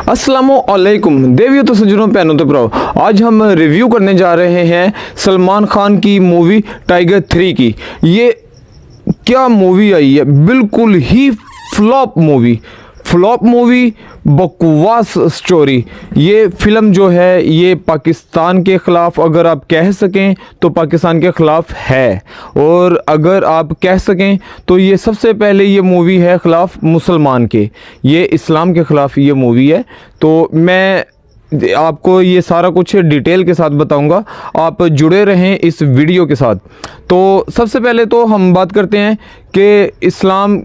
अस्सलामुअलैकुम देवियों तो सज्जनों पैनों तो ब्रो, आज हम रिव्यू करने जा रहे हैं सलमान खान की मूवी टाइगर 3 की। ये क्या मूवी आई है, बिल्कुल ही फ्लॉप मूवी, बकवास स्टोरी। ये फिल्म जो है ये पाकिस्तान के ख़िलाफ़, अगर आप कह सकें तो पाकिस्तान के ख़िलाफ़ है, और अगर आप कह सकें तो ये सबसे पहले ये मूवी है ख़िलाफ़ मुसलमान के, ये इस्लाम के ख़िलाफ़ ये मूवी है। तो मैं आपको ये सारा कुछ डिटेल के साथ बताऊंगा, आप जुड़े रहें इस वीडियो के साथ। तो सबसे पहले तो हम बात करते हैं कि इस्लाम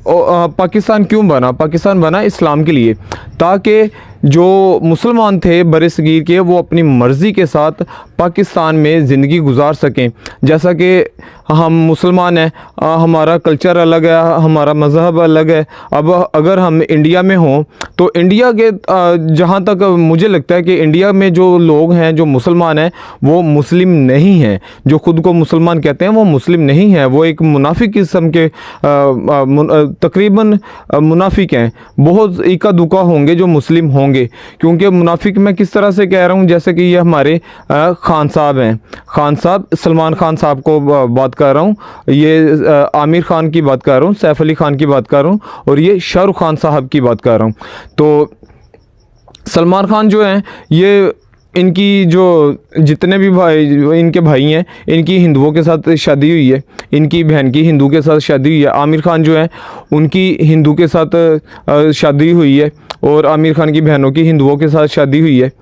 पाकिस्तान क्यों बना। पाकिस्तान बना इस्लाम के लिए, ताकि जो मुसलमान थे बरसगीर के, वो अपनी मर्ज़ी के साथ पाकिस्तान में ज़िंदगी गुजार सकें। जैसा कि हम मुसलमान हैं, हमारा कल्चर अलग है, हमारा मज़हब अलग है। अब अगर हम इंडिया में हों तो इंडिया के जहाँ तक मुझे लगता है कि इंडिया में जो लोग हैं, जो मुसलमान हैं, वो मुस्लिम नहीं हैं। जो ख़ुद को मुसलमान कहते हैं वो मुस्लिम नहीं हैं, वो एक मुनाफिक किस्म के तकरीबन मुनाफिक हैं। बहुत इक्का दुक्का होंगे जो मुस्लिम होंगे, क्योंकि मुनाफिक मैं किस तरह से कह रहा हूँ, जैसे कि ये हमारे खान साहब हैं, खान साहब, सलमान खान साहब को बात कर रहा हूँ, ये आमिर खान की बात कर रहा हूँ, सैफ अली खान की बात कर रहा हूँ, और ये शाहरुख खान साहब की बात कर रहा हूँ। तो सलमान खान जो हैं, ये इनकी जो जितने भी इनके भाई हैं, इनकी हिंदुओं के साथ शादी हुई है, इनकी बहन की हिंदू के साथ शादी हुई है। आमिर खान जो है उनकी हिंदू के साथ शादी हुई है, और आमिर खान की बहनों की हिंदुओं के साथ शादी हुई है।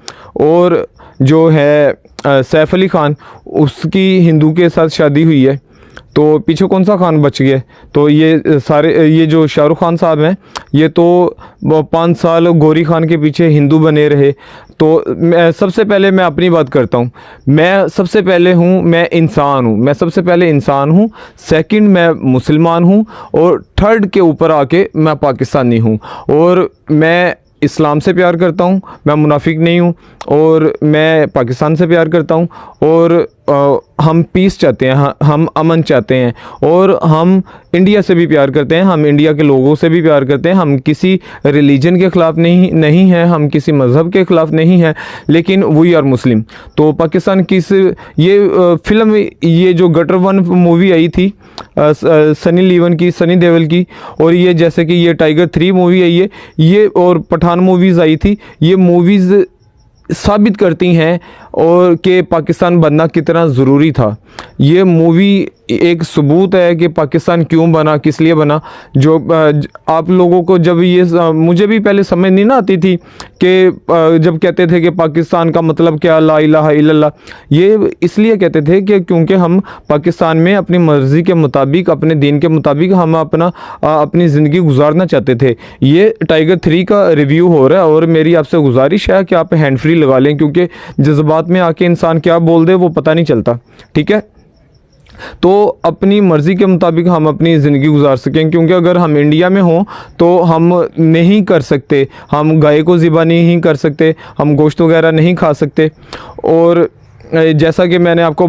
और जो है सैफ अली खान, उसकी हिंदू के साथ शादी हुई है। तो पीछे कौन सा खान बच गया? तो ये सारे, ये जो शाहरुख खान साहब हैं, ये तो 5 साल गौरी खान के पीछे हिंदू बने रहे। तो सबसे पहले मैं अपनी बात करता हूँ। मैं सबसे पहले हूँ, मैं इंसान हूँ, मैं सबसे पहले इंसान हूँ, सेकंड मैं मुसलमान हूँ, और थर्ड के ऊपर आके मैं पाकिस्तानी हूँ। और मैं इस्लाम से प्यार करता हूँ, मैं मुनाफिक नहीं हूँ, और मैं पाकिस्तान से प्यार करता हूँ, और हम पीस चाहते हैं, हम अमन चाहते हैं, और हम इंडिया से भी प्यार करते हैं, हम इंडिया के लोगों से भी प्यार करते हैं। हम किसी रिलीजन के ख़िलाफ़ नहीं हैं, हम किसी मज़हब के ख़िलाफ़ नहीं हैं, लेकिन वी आर मुस्लिम। तो पाकिस्तान किस ये फ़िल्म, ये जो गटर 1 मूवी आई थी सनी लीवन की, सनी देओल की, और ये जैसे कि ये टाइगर 3 मूवी आई है, ये और पठान मूवीज़ आई थी, ये मूवीज़ साबित करती हैं और कि पाकिस्तान बनना कितना ज़रूरी था। ये मूवी एक सबूत है कि पाकिस्तान क्यों बना, किस लिए बना। जो आप लोगों को जब ये, मुझे भी पहले समझ नहीं ना आती थी कि जब कहते थे कि पाकिस्तान का मतलब क्या, ला इलाहा इल्लल्लाह, ये इसलिए कहते थे कि क्योंकि हम पाकिस्तान में अपनी मर्ज़ी के मुताबिक, अपने दीन के मुताबिक हम अपनी ज़िंदगी गुजारना चाहते थे। ये टाइगर 3 का रिव्यू हो रहा है, और मेरी आपसे गुजारिश है कि आप हैंड फ्री लगा लें, क्योंकि जज्बात में आके इंसान क्या बोल दे वो पता नहीं चलता, ठीक है। तो अपनी मर्ज़ी के मुताबिक हम अपनी ज़िंदगी गुजार सकें, क्योंकि अगर हम इंडिया में हों तो हम नहीं कर सकते, हम गाय को ज़िबा नहीं कर सकते, हम गोश्त वगैरह नहीं खा सकते। और जैसा कि मैंने आपको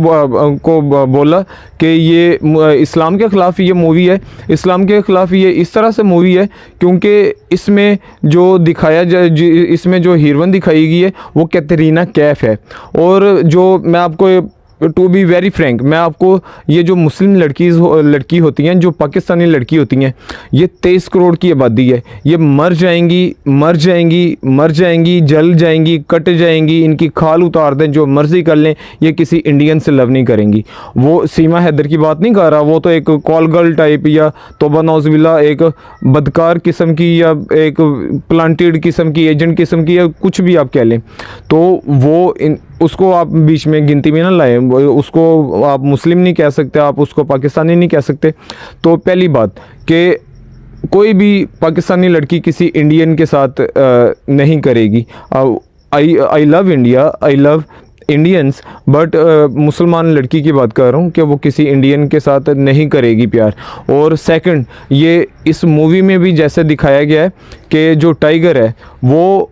बोला कि ये इस्लाम के ख़िलाफ़ ये मूवी है, इस्लाम के ख़िलाफ़ ये इस तरह से मूवी है क्योंकि इसमें जो दिखाया इसमें जो हीरोइन दिखाई गई है वो कैटरीना कैफ है। और जो मैं आपको, टू बी वेरी फ्रैंक, मैं आपको, ये जो मुस्लिम लड़की होती हैं, जो पाकिस्तानी लड़की होती हैं, ये 23 करोड़ की आबादी है। ये मर जाएंगी, जल जाएंगी, कट जाएंगी, इनकी खाल उतार दें, जो मर्ज़ी कर लें, ये किसी इंडियन से लव नहीं करेंगी। वो सीमा हैदर की बात नहीं कर रहा, वो तो एक कॉल गर्ल टाइप, या तौबा नौज़बिल्ला, एक बदकार किस्म की, या एक प्लांटेड किस्म की, एजेंट किस्म की, या कुछ भी आप कह लें। तो वो उसको आप बीच में गिनती में ना लाएं, उसको आप मुस्लिम नहीं कह सकते, आप उसको पाकिस्तानी नहीं कह सकते। तो पहली बात कि कोई भी पाकिस्तानी लड़की किसी इंडियन के साथ नहीं करेगी। आई love India, I love Indians, but मुसलमान लड़की की बात कर रहा हूँ कि वो किसी इंडियन के साथ नहीं करेगी प्यार। और सेकंड, ये इस मूवी में भी जैसे दिखाया गया है कि जो टाइगर है वो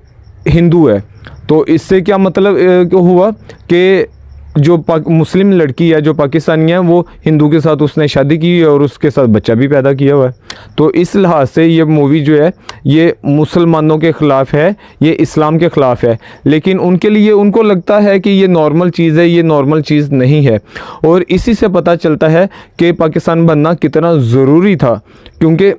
हिंदू है। तो इससे क्या मतलब हुआ कि जो मुस्लिम लड़की है जो पाकिस्तानी है वो हिंदू के साथ उसने शादी की और उसके साथ बच्चा भी पैदा किया हुआ है। तो इस लिहाज से ये मूवी जो है ये मुसलमानों के ख़िलाफ़ है, ये इस्लाम के ख़िलाफ़ है, लेकिन उनके लिए उनको लगता है कि ये नॉर्मल चीज़ है, ये नॉर्मल चीज़ नहीं है। और इसी से पता चलता है कि पाकिस्तान बनना कितना ज़रूरी था, क्योंकि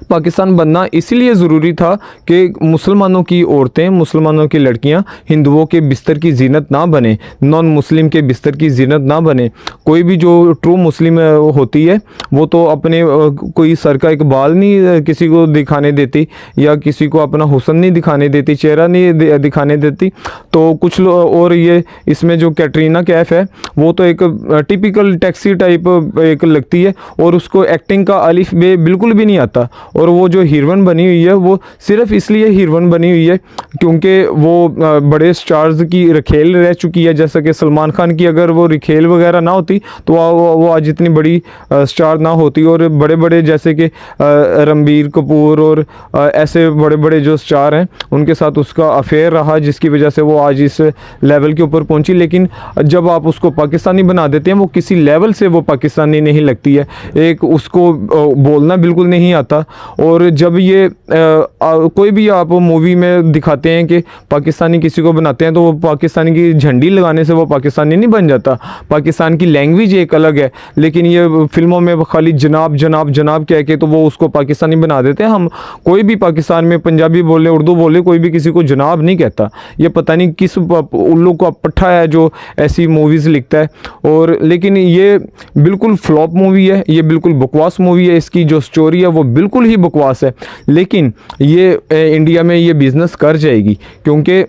पाकिस्तान बनना इसीलिए ज़रूरी था कि मुसलमानों की औरतें, मुसलमानों की लड़कियां हिंदुओं के बिस्तर की जीनत ना बने, नॉन मुस्लिम के बिस्तर की जीनत ना बने। कोई भी जो ट्रू मुस्लिम होती है वो तो अपने कोई सर का एक बाल नहीं किसी को दिखाने देती, या किसी को अपना हुस्न नहीं दिखाने देती, चेहरा नहीं दिखाने देती। तो कुछ और ये इसमें जो कैटरीना कैफ है वो तो एक टिपिकल टैक्सी टाइप एक लगती है, और उसको एक्टिंग का अलिफ बे बिल्कुल भी नहीं आता। और वो जो हीरोइन बनी हुई है वो सिर्फ इसलिए हीरोइन बनी हुई है क्योंकि वो बड़े स्टार्स की रखेल रह चुकी है। जैसा कि सलमान खान की अगर वो रखेल वगैरह ना होती तो वो आज इतनी बड़ी स्टार ना होती। और बड़े बड़े जैसे कि रणबीर कपूर और ऐसे बड़े बड़े जो स्टार हैं उनके साथ उसका अफेयर रहा, जिसकी वजह से वो आज इस लेवल के ऊपर पहुंची। लेकिन जब आप उसको पाकिस्तानी बना देते हैं वो किसी लेवल से वो पाकिस्तानी नहीं लगती है, एक उसको बोलना बिल्कुल नहीं आता। और जब ये कोई भी आप मूवी में दिखाते हैं कि पाकिस्तानी किसी को बनाते हैं तो वो पाकिस्तानी की झंडी लगाने से वो पाकिस्तानी नहीं बन जाता। पाकिस्तान की लैंग्वेज एक अलग है, लेकिन ये फिल्मों में खाली जनाब जनाब जनाब कह के तो वो उसको पाकिस्तानी बना देते हैं। हम कोई भी पाकिस्तान में पंजाबी बोले, उर्दू बोले, कोई भी किसी को जनाब नहीं कहता। ये पता नहीं किस उल्लू का पट्ठा है जो ऐसी मूवीज़ लिखता है। और लेकिन ये बिल्कुल फ्लॉप मूवी है, ये बिल्कुल बकवास मूवी है। इसकी जो स्टोरी है वो बिल्कुल ही बकवास है, लेकिन ये इंडिया में ये बिज़नेस कर जाएगी, क्योंकि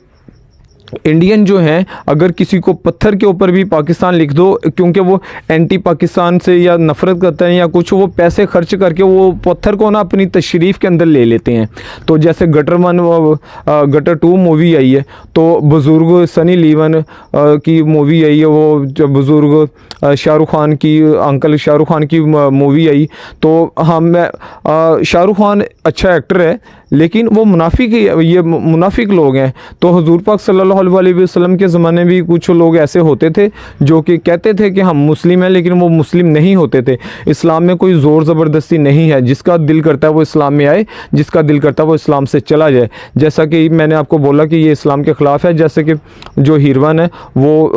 इंडियन जो हैं अगर किसी को पत्थर के ऊपर भी पाकिस्तान लिख दो, क्योंकि वो एंटी पाकिस्तान से या नफ़रत करते हैं या कुछ, वो पैसे खर्च करके वो पत्थर को ना अपनी तशरीफ़ के अंदर ले लेते हैं। तो जैसे गटर 2 मूवी आई है, तो बुज़ुर्ग सनी लीवन की मूवी आई है, वो जो बुज़ुर्ग शाहरुख खान की, अंकल शाहरुख खान की मूवी आई। तो शाहरुख खान अच्छा एक्टर है, लेकिन वो मुनाफिक, ये मुनाफिक लोग हैं। तो हुजूर पाक सल्लल्लाहु अलैहि वसल्लम के ज़माने में भी कुछ लोग ऐसे होते थे जो कि कहते थे कि हम मुस्लिम हैं, लेकिन वो मुस्लिम नहीं होते थे। इस्लाम में कोई ज़ोर ज़बरदस्ती नहीं है, जिसका दिल करता है वो इस्लाम में आए, जिसका दिल करता है वो इस्लाम से चला जाए। जैसा कि मैंने आपको बोला कि ये इस्लाम के ख़िलाफ़ है। जैसे कि जो हीरोइन है वो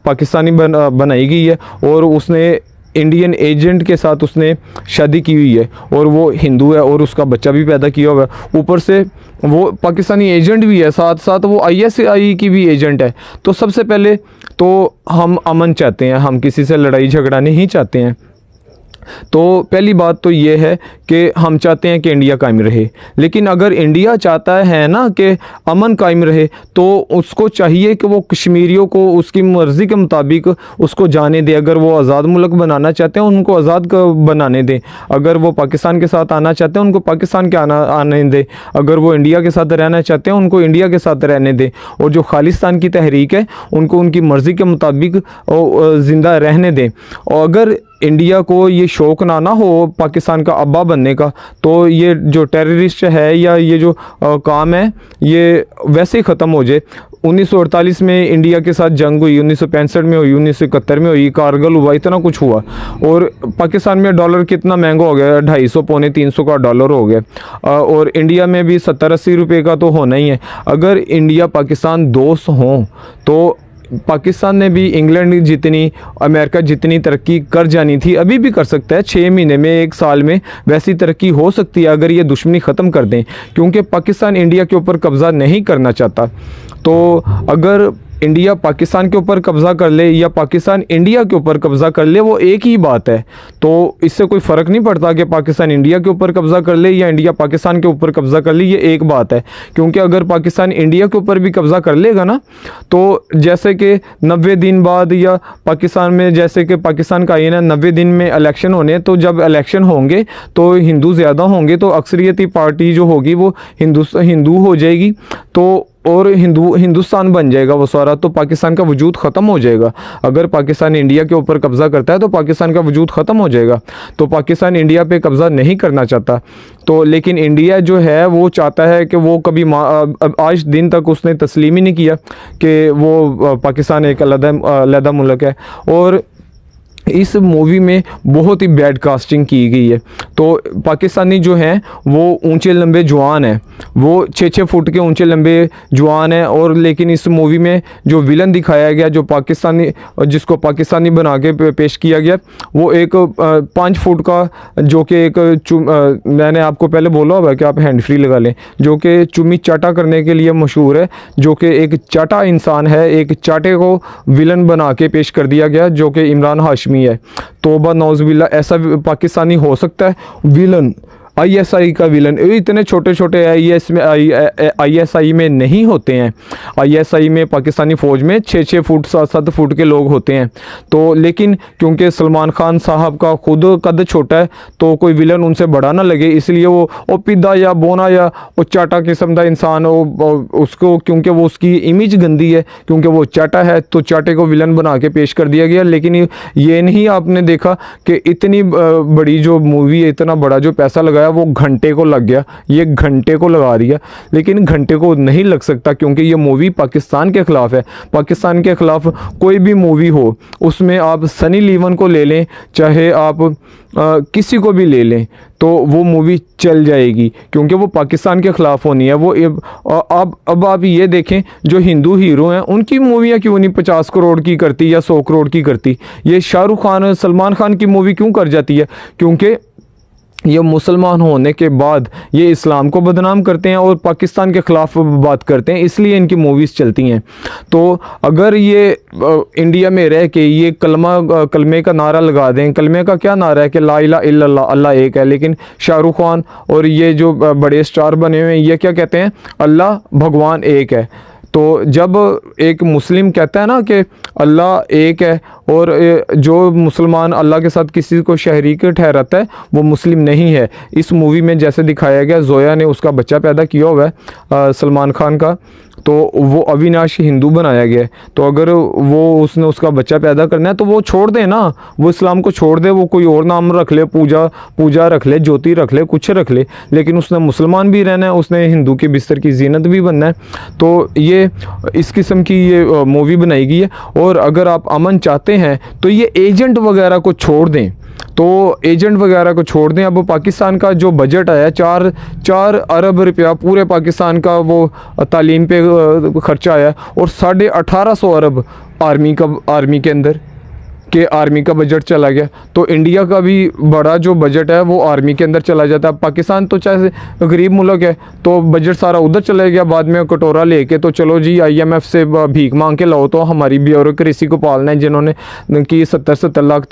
पाकिस्तानी बनाई गई है और उसने इंडियन एजेंट के साथ उसने शादी की हुई है, और वो हिंदू है और उसका बच्चा भी पैदा किया हुआ है। ऊपर से वो पाकिस्तानी एजेंट भी है, साथ साथ वो ISI की भी एजेंट है। तो सबसे पहले तो हम अमन चाहते हैं, हम किसी से लड़ाई झगड़ा नहीं चाहते हैं। तो पहली बात तो ये है कि हम चाहते हैं कि इंडिया कायम रहे, लेकिन अगर इंडिया चाहता है ना कि अमन कायम रहे, तो उसको चाहिए कि वो कश्मीरियों को उसकी मर्ज़ी के मुताबिक उसको जाने दे। अगर वो आज़ाद मुल्क बनाना चाहते हैं उनको आज़ाद बनाने दें, अगर वो पाकिस्तान के साथ आना चाहते हैं उनको पाकिस्तान के आने दें, अगर वो इंडिया के साथ रहना चाहते हैं उनको इंडिया के साथ रहने दें। और जो खालिस्तान की तहरीक है उनको उनकी मर्ज़ी के मुताबिक ज़िंदा रहने दें। और अगर इंडिया को ये शौक़ ना हो पाकिस्तान का अब्बा बनने का, तो ये जो टेररिस्ट है या ये जो काम है ये वैसे ही ख़त्म हो जाए। 1948 में इंडिया के साथ जंग हुई, 1965 में हुई, 1971 में हुई, कारगिल हुआ, इतना कुछ हुआ। और पाकिस्तान में डॉलर कितना महंगा हो गया, 250 पौने 300 का डॉलर हो गया। और इंडिया में भी 70-80 रुपये का तो होना ही है। अगर इंडिया पाकिस्तान दोस्त हों तो पाकिस्तान ने भी इंग्लैंड जितनी, अमेरिका जितनी तरक्की कर जानी थी अभी भी कर सकता है। 6 महीने में, 1 साल में वैसी तरक्की हो सकती है अगर ये दुश्मनी ख़त्म कर दें, क्योंकि पाकिस्तान इंडिया के ऊपर कब्ज़ा नहीं करना चाहता। तो अगर इंडिया पाकिस्तान के ऊपर कब्ज़ा कर ले या पाकिस्तान इंडिया के ऊपर कब्ज़ा कर ले, वो एक ही बात है। तो इससे कोई फ़र्क नहीं पड़ता कि पाकिस्तान इंडिया के ऊपर कब्ज़ा कर ले या इंडिया पाकिस्तान के ऊपर कब्ज़ा कर ले, ये एक बात है। क्योंकि अगर पाकिस्तान इंडिया के ऊपर भी कब्ज़ा कर लेगा ना, तो जैसे कि 90 दिन बाद, या पाकिस्तान में जैसे कि पाकिस्तान का आईन है 90 दिन में इलेक्शन होने, तो जब इलेक्शन होंगे तो हिंदू ज़्यादा होंगे, तो अक्सरियती पार्टी जो होगी वो हिंदू हो जाएगी। तो और हिंदुस्तान बन जाएगा वो सारा, तो पाकिस्तान का वजूद ख़त्म हो जाएगा। अगर पाकिस्तान इंडिया के ऊपर कब्ज़ा करता है तो पाकिस्तान का वजूद ख़त्म हो जाएगा। तो पाकिस्तान इंडिया पे कब्ज़ा नहीं करना चाहता, तो लेकिन इंडिया जो है वो चाहता है कि वो कभी आज दिन तक उसने तस्लीम ही नहीं किया कि वो पाकिस्तान एक अलग मुल्क है। और इस मूवी में बहुत ही बैड कास्टिंग की गई है। तो पाकिस्तानी जो हैं वो ऊंचे लंबे जवान हैं, वो 6-6 फुट के ऊंचे लंबे जवान हैं। और लेकिन इस मूवी में जो विलन दिखाया गया, जो पाकिस्तानी, जिसको पाकिस्तानी बना के पेश किया गया, वो एक 5 फुट का, जो कि एक मैंने आपको पहले बोला होगा कि आप हैंड फ्री लगा लें, जो कि चुम्मी चाटा करने के लिए मशहूर है, जो कि एक चाटा इंसान है। एक चाटे को विलन बना के पेश कर दिया गया, जो कि इमरान हाशमी है। तौबा नौज़बिल्ला, ऐसा पाकिस्तानी हो सकता है विलन? आईएसआई का विलन, इतने छोटे छोटे आईएसआई में नहीं होते हैं। आईएसआई में, पाकिस्तानी फ़ौज में 6-6 फुट 7-7 फुट के लोग होते हैं। तो लेकिन क्योंकि सलमान खान साहब का खुद कद छोटा है, तो कोई विलन उनसे बड़ा ना लगे, इसलिए वो पिदा या बोना या वो चाटा किस्म का इंसान उसको, क्योंकि वो उसकी इमेज गंदी है, क्योंकि वो चाटा है, तो चाटे को विलन बना के पेश कर दिया गया। लेकिन ये नहीं आपने देखा कि इतनी बड़ी जो मूवी है, इतना बड़ा जो पैसा लगाया वो घंटे को लग गया, ये घंटे को लगा दिया। लेकिन घंटे को नहीं लग सकता, क्योंकि ये मूवी पाकिस्तान के ख़िलाफ़ है। पाकिस्तान के ख़िलाफ़ कोई भी मूवी हो, उसमें आप सनी लियोन को ले लें, चाहे आप किसी को भी ले लें, तो वो मूवी चल जाएगी, क्योंकि वो पाकिस्तान के ख़िलाफ़ होनी है। वो अब आप ये देखें, जो हिंदू हीरो हैं उनकी मूवियाँ क्यों नहीं 50 करोड़ की करती या 100 करोड़ की करती? ये शाहरुख खान, सलमान खान की मूवी क्यों कर जाती है? क्योंकि ये मुसलमान होने के बाद ये इस्लाम को बदनाम करते हैं और पाकिस्तान के ख़िलाफ़ बात करते हैं, इसलिए इनकी मूवीज़ चलती हैं। तो अगर ये इंडिया में रह के ये कलमे का नारा लगा दें, कलमे का क्या नारा है कि ला इलाहा इल्लल्लाह, अल्लाह एक है, लेकिन शाहरुख खान और ये जो बड़े स्टार बने हुए हैं, ये क्या कहते हैं? अल्लाह भगवान एक है। तो जब एक मुस्लिम कहता है ना कि अल्लाह एक है, और जो मुसलमान अल्लाह के साथ किसी को शरीक ठहराता है, वो मुस्लिम नहीं है। इस मूवी में जैसे दिखाया गया, जोया ने उसका बच्चा पैदा किया हुआ है सलमान खान का, तो वो अविनाश हिंदू बनाया गया है। तो अगर उसने उसका बच्चा पैदा करना है तो वो छोड़ दे ना, वो इस्लाम को छोड़ दे, वो कोई और नाम रख ले, पूजा रख ले, ज्योति रख ले, कुछ रख ले, लेकिन उसने मुसलमान भी रहना है, उसने हिंदू के बिस्तर की जीनत भी बनना है। तो ये इस किस्म की ये मूवी बनाई गई है। और अगर आप अमन चाहते हैं तो ये एजेंट वगैरह को छोड़ दें, तो एजेंट वगैरह को छोड़ दें। अब पाकिस्तान का जो बजट आया 4 अरब रुपया पूरे पाकिस्तान का वो तालीम पे खर्चा आया, और 1850 अरब आर्मी के अंदर के आर्मी का बजट चला गया। तो इंडिया का भी बड़ा जो बजट है वो आर्मी के अंदर चला जाता है। पाकिस्तान तो चाहे गरीब मुल्क है, तो बजट सारा उधर चला गया। बाद में कटोरा लेके तो चलो जी IMF से भीख मांग के लाओ, तो हमारी ब्यूरोक्रेसी को पालना है, जिन्होंने की 70-70 लाख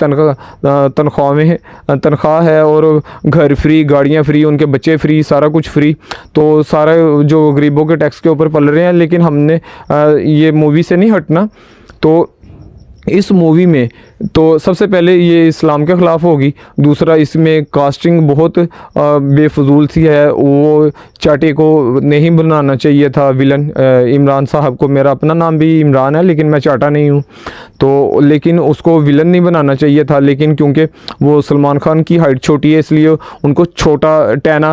तनख्वाह है, और घर फ्री, गाड़ियाँ फ्री, उनके बच्चे फ्री, सारा कुछ फ्री। तो सारा जो गरीबों के टैक्स के ऊपर पल रहे हैं। लेकिन हमने ये मूवी से नहीं हटना। तो इस मूवी में तो सबसे पहले ये इस्लाम के ख़िलाफ़ होगी, दूसरा इसमें कास्टिंग बहुत बेफजूल सी है। वो चाटे को नहीं बनाना चाहिए था विलन, इमरान साहब को, मेरा अपना नाम भी इमरान है लेकिन मैं चाटा नहीं हूँ, तो लेकिन उसको विलन नहीं बनाना चाहिए था। लेकिन क्योंकि वो सलमान खान की हाइट छोटी है, इसलिए उनको छोटा टैना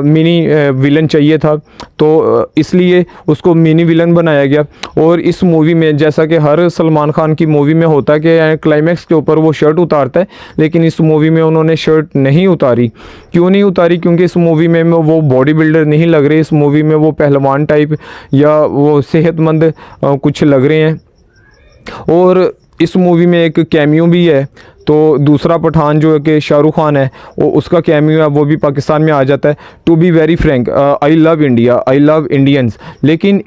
मिनी विलन चाहिए था, तो इसलिए उसको मिनी विलन बनाया गया। और इस मूवी में जैसा कि हर सलमान खान की मूवी में होता है कि क्लाइमैक्स के ऊपर वो शर्ट उतारता है, लेकिन इस मूवी में उन्होंने शर्ट नहीं उतारी। क्यों नहीं उतारी? क्योंकि इस मूवी में वो बॉडी बिल्डर नहीं लग रहे, इस मूवी में वो पहलवान टाइप या वो सेहतमंद कुछ लग रहे हैं। और इस मूवी में एक कैमियो भी है। तो दूसरा पठान जो है कि शाहरुख खान है, वो उसका कैमियो है, वो भी पाकिस्तान में आ जाता है। To be very frank, I love India, I love Indians, लेकिन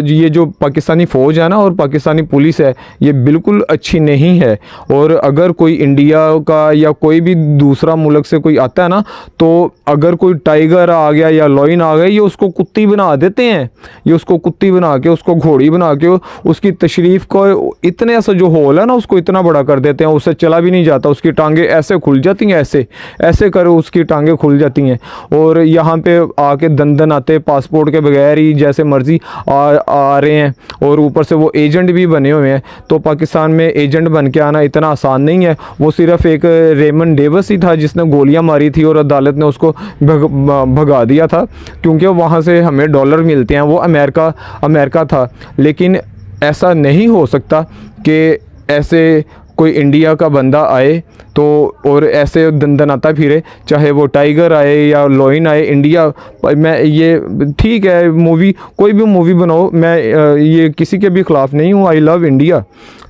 ये जो पाकिस्तानी फ़ौज है ना और पाकिस्तानी पुलिस है, ये बिल्कुल अच्छी नहीं है। और अगर कोई इंडिया का या कोई भी दूसरा मुल्क से कोई आता है ना, तो अगर कोई टाइगर आ गया या लॉयन आ गया, ये उसको कुत्ती बना देते हैं। ये उसको कुत्ती बना के, उसको घोड़ी बना के, उसकी तशरीफ़ को इतने ऐसा जो होल है ना, उसको इतना बड़ा कर देते हैं, उससे चला भी नहीं नहीं जाता, उसकी टांगें ऐसे खुल जाती हैं, ऐसे ऐसे कर उसकी टांगें खुल जाती हैं। और यहाँ पे आके दन आते, पासपोर्ट के बगैर ही जैसे मर्ज़ी आ रहे हैं, और ऊपर से वो एजेंट भी बने हुए हैं। तो पाकिस्तान में एजेंट बन के आना इतना आसान नहीं है। वो सिर्फ एक रेमन डेविस ही था जिसने गोलियां मारी थी और अदालत ने उसको भगा दिया था, क्योंकि वहाँ से हमें डॉलर मिलते हैं। वो अमेरिका था। लेकिन ऐसा नहीं हो सकता कि ऐसे कोई इंडिया का बंदा आए तो और ऐसे दंदनाता फिरे, चाहे वो टाइगर आए या लोइन आए इंडिया। मैं ये ठीक है, मूवी कोई भी मूवी बनाओ, मैं ये किसी के भी ख़िलाफ़ नहीं हूँ, आई लव इंडिया,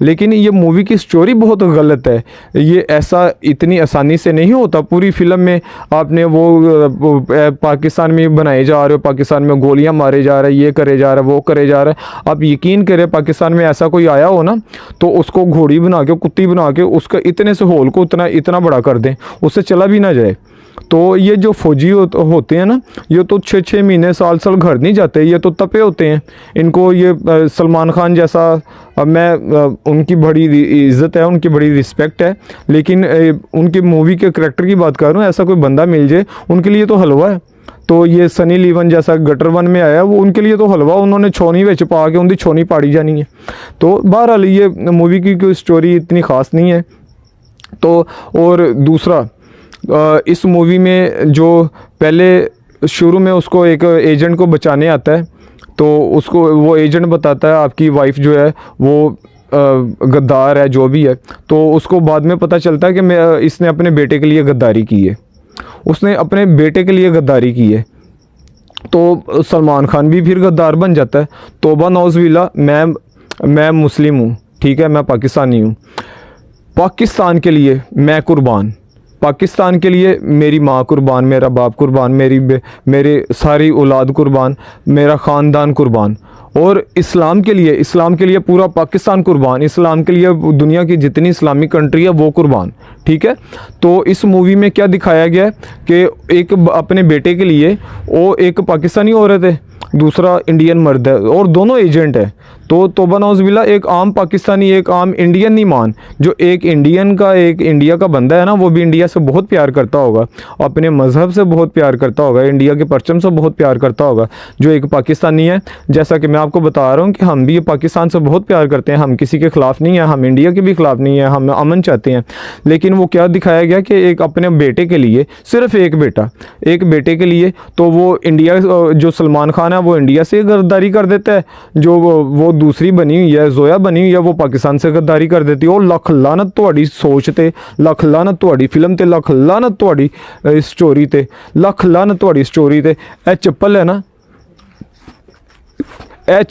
लेकिन ये मूवी की स्टोरी बहुत गलत है। ये ऐसा इतनी आसानी से नहीं होता। पूरी फिल्म में आपने वो पाकिस्तान में बनाए जा रहे हो, पाकिस्तान में गोलियां मारे जा रहे हैं, ये करे जा रहा है, वो करे जा रहा है। आप यकीन करें, पाकिस्तान में ऐसा कोई आया हो ना, तो उसको घोड़ी बना के, कुत्ती बना के, उसका इतने से होल को इतना बड़ा कर दें, उससे चला भी ना जाए। तो ये जो फौजी होते हैं ना, ये तो 6-6 महीने साल घर नहीं जाते, ये तो तपे होते हैं। इनको ये सलमान खान जैसा, मैं उनकी बड़ी इज़्ज़त है, उनकी बड़ी रिस्पेक्ट है, लेकिन उनकी मूवी के करैक्टर की बात कर रहा हूँ, ऐसा कोई बंदा मिल जाए उनके लिए तो हलवा है। तो ये सनी लीवन जैसा गटर वन में आया, वो उनके लिए तो हलवा, उन्होंने छोनी विच पा के उनकी छोनी पाड़ी जानी है। तो बहरहाल ये मूवी की कोई स्टोरी इतनी ख़ास नहीं है। तो और दूसरा, इस मूवी में जो पहले शुरू में उसको एक एजेंट को बचाने आता है, तो उसको वो एजेंट बताता है आपकी वाइफ जो है वो गद्दार है, जो भी है। तो उसको बाद में पता चलता है कि इसने अपने बेटे के लिए गद्दारी की है, उसने अपने बेटे के लिए गद्दारी की है। तो सलमान खान भी फिर गद्दार बन जाता है। तौबा नौज़बिल्ला, मैं मुस्लिम हूँ, ठीक है, मैं पाकिस्तानी हूँ, पाकिस्तान के लिए मैं कुर्बान, पाकिस्तान के लिए मेरी माँ कुर्बान, मेरा बाप कुर्बान, मेरे सारी औलाद कुर्बान, मेरा ख़ानदान कुर्बान, और इस्लाम के लिए पूरा पाकिस्तान कुर्बान, इस्लाम के लिए दुनिया की जितनी इस्लामिक कंट्री है वो कुर्बान, ठीक है। तो इस मूवी में क्या दिखाया गया है कि एक अपने बेटे के लिए, वो एक पाकिस्तानी औरत है, दूसरा इंडियन मर्द है, और दोनों एजेंट है। तो तौबा नौज़बिल्ला, एक आम पाकिस्तानी, एक आम इंडियन नहीं मान, जो एक इंडिया का बंदा है ना, वो भी इंडिया से बहुत प्यार करता होगा, अपने मज़हब से बहुत प्यार करता होगा, इंडिया के परचम से बहुत प्यार करता होगा। जो एक पाकिस्तानी है, जैसा कि मैं आपको बता रहा हूँ कि हम भी पाकिस्तान से बहुत प्यार करते हैं, हम किसी के ख़िलाफ़ नहीं है, हम इंडिया के भी ख़िलाफ़ नहीं है, हम अमन चाहते हैं। लेकिन वो क्या दिखाया गया कि एक अपने बेटे के लिए, सिर्फ एक बेटे के लिए, तो वो इंडिया, जो सलमान खान है वो इंडिया से गद्दारी कर देता है, जो वो दूसरी बनी हुई है, जोया बनी हुई है, वो पाकिस्तान से गद्दारी कर देती है। और लख लानत तुहाडी सोच ते, लख लानत तुहाडी फिल्म ते, लख लानत तुहाडी स्टोरी ते, लख लानत तुहाडी स्टोरी ते। ए चप्पल है ना, ए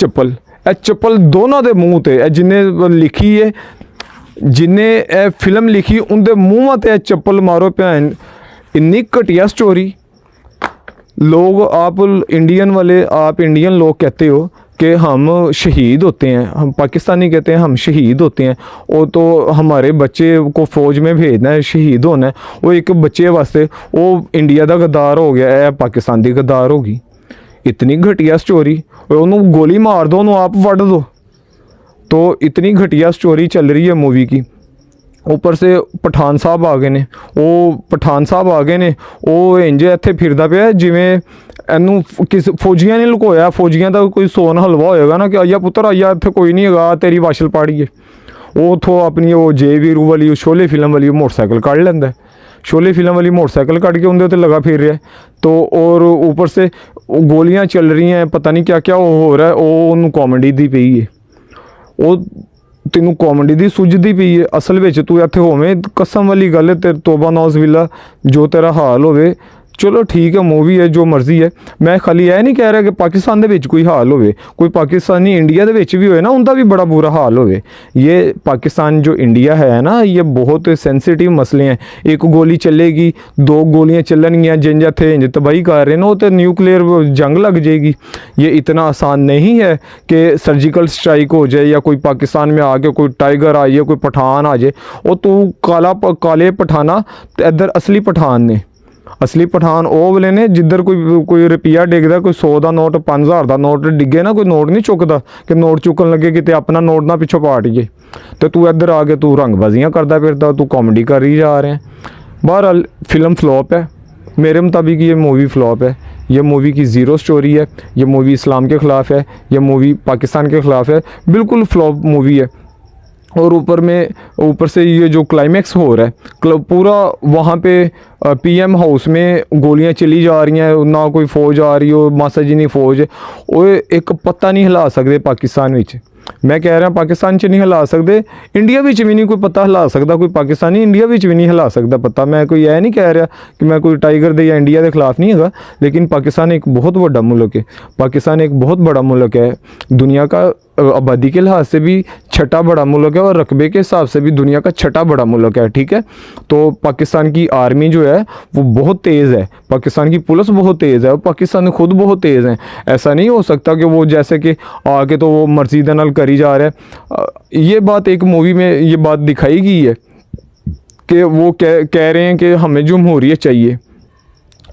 चप्पल दोनों दे मूँह ते, जिन्हें लिखी है, जिन्हें फिल्म लिखी, उनके मूँह ते चप्पल मारो भैन। इन्नी घटिया स्टोरी। लोग, आप इंडियन लोग कहते हो कि हम शहीद होते हैं, हम पाकिस्तानी कहते हैं हम शहीद होते हैं, वो तो हमारे बच्चे को फ़ौज में भेजना है, शहीद होना है, वो एक बच्चे वास्ते वो इंडिया का गद्दार हो गया है, पाकिस्तान की गद्दार होगी। इतनी घटिया स्टोरी, उन्होंने गोली मार दो, उन्होंने आप वड़ दो। तो इतनी घटिया स्टोरी चल रही है मूवी की। ऊपर से पठान साहब आ गए ने, वो इंज इत्थे फिरदा पिया जिवें एनू किस फौजियां ने लुकोया। फौजियां का कोई सोन हलवा होएगा ना कि आइया पुत्तर आइया, इत्थे कोई नहीं हैगा, तेरी वाशल पाड़ी है। वो उथों अपनी वो जे वीरू वाली, शोले फिल्म वाली मोटरसाइकिल कढ़ लैंदा, शोले फिल्म वाली मोटरसाइकिल कढ़ के उनके उत्ते लगा फिर रहा है। तो और ऊपर से गोलियां चल रही हैं, पता नहीं क्या क्या हो रहा है। वो उन्होंने कॉमेडी दी पई है, वो तेनू कॉमेडी दी सुझदी पई है। असल विच तू इत्थे होवें, कसम वाली गल है, तेरे तौबा नौज़बिल्ला जो तेरा हाल होवे। चलो ठीक है, मूवी है, जो मर्जी है। मैं खाली यह नहीं कह रहा कि पाकिस्तान दे विच कोई हाल होवे, कोई पाकिस्तानी इंडिया दे विच भी होए ना, उनका भी बड़ा बुरा हाल होवे। ये पाकिस्तान जो इंडिया है ना, ये बहुत सेंसिटिव मसले हैं। एक गोली चलेगी, दो गोलियां चलनगियां, जिन थे इंज तबाही कर रहे हैं, वो तो न्यूक्लियर जंग लग जाएगी। ये इतना आसान नहीं है कि सर्जिकल स्ट्राइक हो जाए, या कोई पाकिस्तान में आके कोई टाइगर आ जाए, कोई पठान आ जाए। और तू काले पठाना, इधर असली पठान ने, असली पठान ਉਹ ਵਾਲੇ ਨੇ ਜਿੱਧਰ ਕੋਈ ਰੁਪਿਆ ਡਿੱਗਦਾ, ਕੋਈ 100 ਦਾ ਨੋਟ 5000 ਦਾ ਨੋਟ ਡਿੱਗੇ ਨਾ, ਕੋਈ ਨੋਟ ਨਹੀਂ ਚੁੱਕਦਾ ਕਿ ਨੋਟ ਚੁੱਕਣ ਲੱਗੇ ਕਿਤੇ ਆਪਣਾ ਨੋਟ ਨਾ ਪਿੱਛੋਂ ਪਾਟੀਏ। ਤੇ ਤੂੰ ਇੱਧਰ ਆ ਕੇ ਤੂੰ ਰੰਗਬਾਜ਼ੀਆਂ ਕਰਦਾ ਫਿਰਦਾ, ਤੂੰ कॉमेडी कर ही जा रहे हैं। बहरहाल फिल्म फ्लॉप है, मेरे मुताबिक ये मूवी फ्लॉप है। ये मूवी की ज़ीरो स्टोरी है, ये मूवी इस्लाम के ख़िलाफ़ है, ये मूवी पाकिस्तान के ख़िलाफ़ है, बिल्कुल फ्लॉप मूवी है। और ऊपर से ये जो क्लाइमैक्स हो रहा है पूरा वहाँ पे पीएम हाउस में गोलियां चली जा रही हैं, ना कोई फौज आ रही हो, मासा जी नहीं फौज, वो एक पत्ता नहीं हिला सकते पाकिस्तान विच। मैं कह रहा पाकिस्तान च नहीं हिला सकते, इंडिया विच भी नहीं कोई पत्ता हिला सकता, कोई पाकिस्तानी इंडिया विच भी नहीं हिला सकता पत्ता। मैं कोई यह नहीं कह रहा कि मैं कोई टाइगर दे या इंडिया के खिलाफ नहीं है, लेकिन पाकिस्तान एक बहुत बड़ा मुल्क है। पाकिस्तान एक बहुत बड़ा मुल्क है, दुनिया का आबादी के लिहाज से भी छठा बड़ा मुल्क है और रकबे के हिसाब से भी दुनिया का छठा बड़ा मुल्क है, ठीक है। तो पाकिस्तान की आर्मी जो है वो बहुत तेज़ है, पाकिस्तान की पुलिस बहुत तेज़ है और पाकिस्तान खुद बहुत तेज़ है। ऐसा नहीं हो सकता कि वो जैसे कि आके तो वो मर्जी दे नाल करी जा रहा है। ये बात एक मूवी में ये बात दिखाई गई है कि वो कह रहे हैं कि हमें जमहूरियत चाहिए।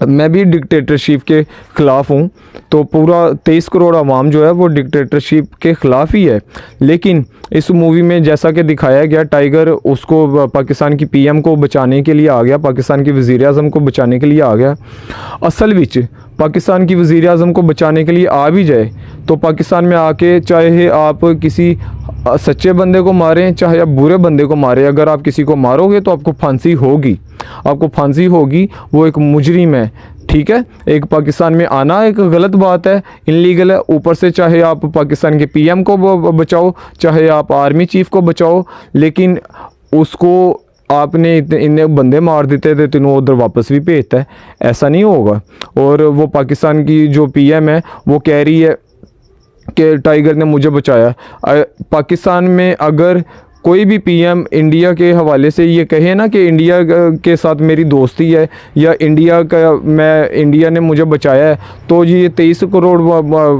मैं भी डिक्टेटरशिप के ख़िलाफ़ हूँ, तो पूरा 23 करोड़ आवाम जो है वो डिक्टेटरशिप के ख़िलाफ़ ही है। लेकिन इस मूवी में जैसा कि दिखाया गया, टाइगर उसको पाकिस्तान की पीएम को बचाने के लिए आ गया, पाकिस्तान की वज़ीर-ए-आज़म को बचाने के लिए आ गया। असल विच पाकिस्तान की वज़ीर-ए-आज़म को बचाने के लिए आ भी जाए तो पाकिस्तान में आके चाहे आप किसी सच्चे बंदे को मारें चाहे आप बुरे बंदे को मारें, अगर आप किसी को मारोगे तो आपको फांसी होगी, आपको फांसी होगी। वो एक मुजरिम है, ठीक है। एक पाकिस्तान में आना एक गलत बात है, इनलीगल है। ऊपर से चाहे आप पाकिस्तान के पीएम को बचाओ चाहे आप आर्मी चीफ को बचाओ, लेकिन उसको आपने इतने बंदे मार देते थे तो उधर वापस भी भेजता है, ऐसा नहीं होगा। और वो पाकिस्तान की जो पीएम है वो कह रही है कि टाइगर ने मुझे बचाया। पाकिस्तान में अगर कोई भी पीएम इंडिया के हवाले से ये कहे ना कि इंडिया के साथ मेरी दोस्ती है या इंडिया ने मुझे बचाया है, तो ये 23 करोड़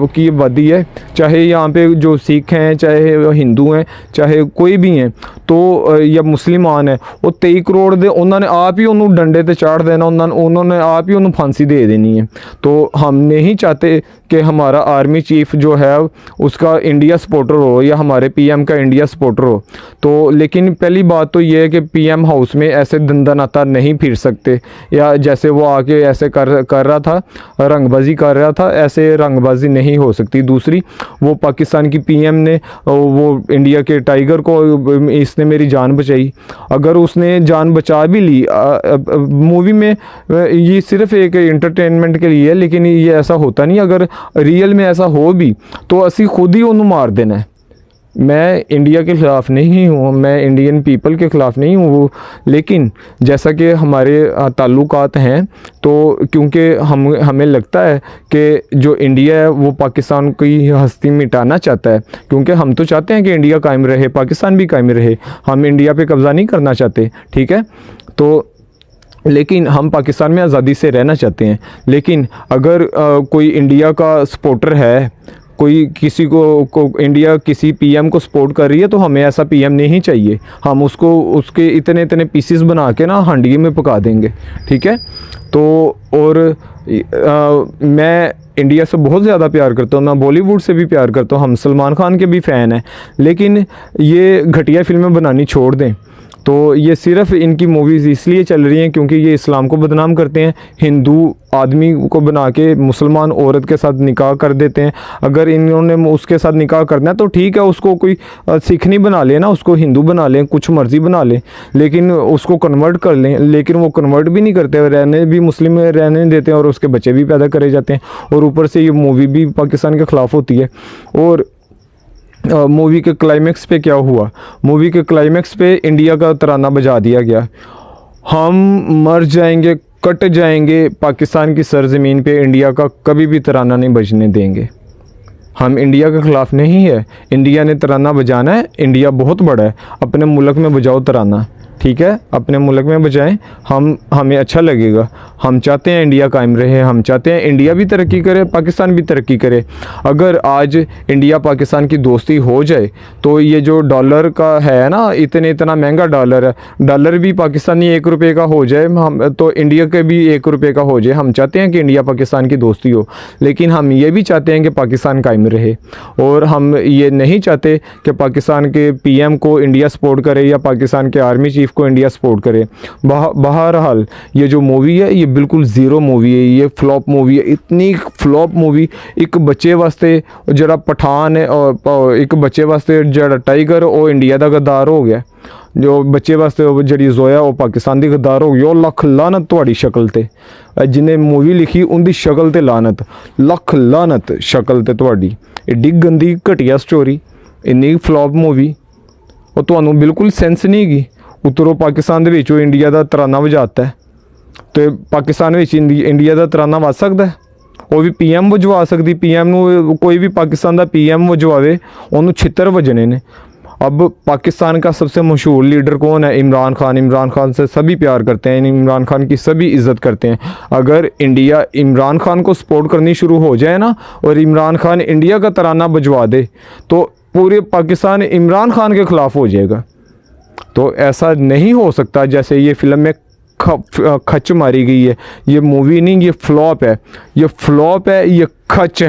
की आबादी है, चाहे यहाँ पे जो सिख हैं चाहे हिंदू हैं चाहे कोई भी हैं तो या मुसलमान है, वो 23 करोड़ दे उन्होंने आप ही उन्होंने डंडे ते चाढ़ देना, उन्होंने आप ही उन्होंने फांसी दे देनी है। तो हम नहीं चाहते कि हमारा आर्मी चीफ जो है उसका इंडिया सपोर्टर हो या हमारे पीएम का इंडिया सपोर्टर हो। तो लेकिन पहली बात तो ये है कि पीएम हाउस में ऐसे दंदानाता नहीं फिर सकते, या जैसे वो आके ऐसे कर रहा था, रंगबाजी कर रहा था, ऐसे रंगबाजी नहीं हो सकती। दूसरी, वो पाकिस्तान की पीएम ने वो इंडिया के टाइगर को, इसने मेरी जान बचाई, अगर उसने जान बचा भी ली मूवी में, ये सिर्फ एक इंटरटेनमेंट के लिए है, लेकिन ये ऐसा होता नहीं। अगर रियल में ऐसा हो भी तो असी खुद ही उन्होंने मार देना है। मैं इंडिया के ख़िलाफ़ नहीं हूँ, मैं इंडियन पीपल के ख़िलाफ़ नहीं हूँ, लेकिन जैसा कि हमारे ताल्लुकात हैं तो क्योंकि हमें लगता है कि जो इंडिया है वो पाकिस्तान की हस्ती मिटाना चाहता है, क्योंकि हम तो चाहते हैं कि इंडिया कायम रहे, पाकिस्तान भी कायम रहे, हम इंडिया पे कब्ज़ा नहीं करना चाहते, ठीक है। तो लेकिन हम पाकिस्तान में आज़ादी से रहना चाहते हैं। लेकिन अगर कोई इंडिया का सपोर्टर है, कोई किसी को इंडिया किसी पीएम को सपोर्ट कर रही है, तो हमें ऐसा पीएम नहीं चाहिए। हम उसको उसके इतने इतने पीसेस बना के ना हांडी में पका देंगे, ठीक है। तो और मैं इंडिया से बहुत ज़्यादा प्यार करता हूँ, मैं बॉलीवुड से भी प्यार करता हूँ, हम सलमान खान के भी फ़ैन हैं, लेकिन ये घटिया फिल्में बनानी छोड़ दें। तो ये सिर्फ इनकी मूवीज़ इसलिए चल रही हैं क्योंकि ये इस्लाम को बदनाम करते हैं, हिंदू आदमी को बना के मुसलमान औरत के साथ निकाह कर देते हैं। अगर इन्होंने उसके साथ निकाह करना है तो ठीक है, उसको कोई सिख नहीं बना लें ना, उसको हिंदू बना लें, कुछ मर्ज़ी बना लें, लेकिन उसको कन्वर्ट कर लें। लेकिन वो कन्वर्ट भी नहीं करते, रहने भी मुस्लिम में रहने देते हैं और उसके बच्चे भी पैदा करे जाते हैं। और ऊपर से ये मूवी भी पाकिस्तान के ख़िलाफ़ होती है। और मूवी के क्लाइमैक्स पे क्या हुआ, मूवी के क्लाइमैक्स पे इंडिया का तराना बजा दिया गया, हम मर जाएंगे, कट जाएंगे, पाकिस्तान की सरज़मीन पे इंडिया का कभी भी तराना नहीं बजने देंगे। हम इंडिया के ख़िलाफ़ नहीं है, इंडिया ने तराना बजाना है, इंडिया बहुत बड़ा है, अपने मुल्क में बजाओ तराना। ठीक है, अपने मुल्क में बजाएं, हमें अच्छा लगेगा। हम चाहते हैं इंडिया कायम रहे, हम चाहते हैं इंडिया भी तरक्की करे, पाकिस्तान भी तरक्की करे। अगर आज इंडिया पाकिस्तान की दोस्ती हो जाए तो ये जो डॉलर का है ना, इतना महंगा डॉलर है, डॉलर भी पाकिस्तानी 1 रुपये का हो जाए, हम तो इंडिया के भी 1 रुपये का हो जाए। हम चाहते हैं कि इंडिया पाकिस्तान की दोस्ती हो, लेकिन हम ये भी चाहते हैं कि पाकिस्तान कायम रहे। और हम ये नहीं चाहते कि पाकिस्तान के पीएम को इंडिया सपोर्ट करे या पाकिस्तान के आर्मी चीफ को इंडिया सपोर्ट करे। बहरहाल ये जो मूवी है ये बिल्कुल ज़ीरो मूवी है, ये फ्लॉप मूवी है। इतनी फ्लॉप मूवी एक बच्चे वास्ते जरा पठान है और एक बच्चे वास्ते जरा टाइगर वो इंडिया का गद्दार हो गया, जो बच्चे वास्ते जी जोया वो पाकिस्तान की गद्दार हो गई। और लख लानत थोड़ी शक्ल ते, जिन्हें मूवी लिखी उनकी शक्ल ते लानत, लख लानत शक्ल ते थोड़ी। एड्डी गंदी घटिया स्टोरी, इन्नी फ्लॉप मूवी, और तुहानू बिल्कुल सेंस नहीं गई। उतरों पाकिस्तान दे विचों इंडिया का तराना वजाता है, तो पाकिस्तान विच इंडिया का तराना वज सकता है? वो भी पीएम वजवा सकती, पीएम नू कोई भी पाकिस्तान का पीएम वजवावे उन्होंने छितर वजने ने। अब पाकिस्तान का सबसे मशहूर लीडर कौन है? इमरान खान। इमरान खान से सभी प्यार करते हैं, इमरान खान की सभी इज़्ज़त करते हैं। अगर इंडिया इमरान खान को सपोर्ट करनी शुरू हो जाए ना, और इमरान खान इंडिया का तराना बजवा दे, तो पूरे पाकिस्तान इमरान खान के ख़िलाफ़ हो जाएगा। तो ऐसा नहीं हो सकता जैसे ये फ़िल्म में खच मारी गई है। ये मूवी नहीं, ये फ्लॉप है, ये फ्लॉप है, ये खच है।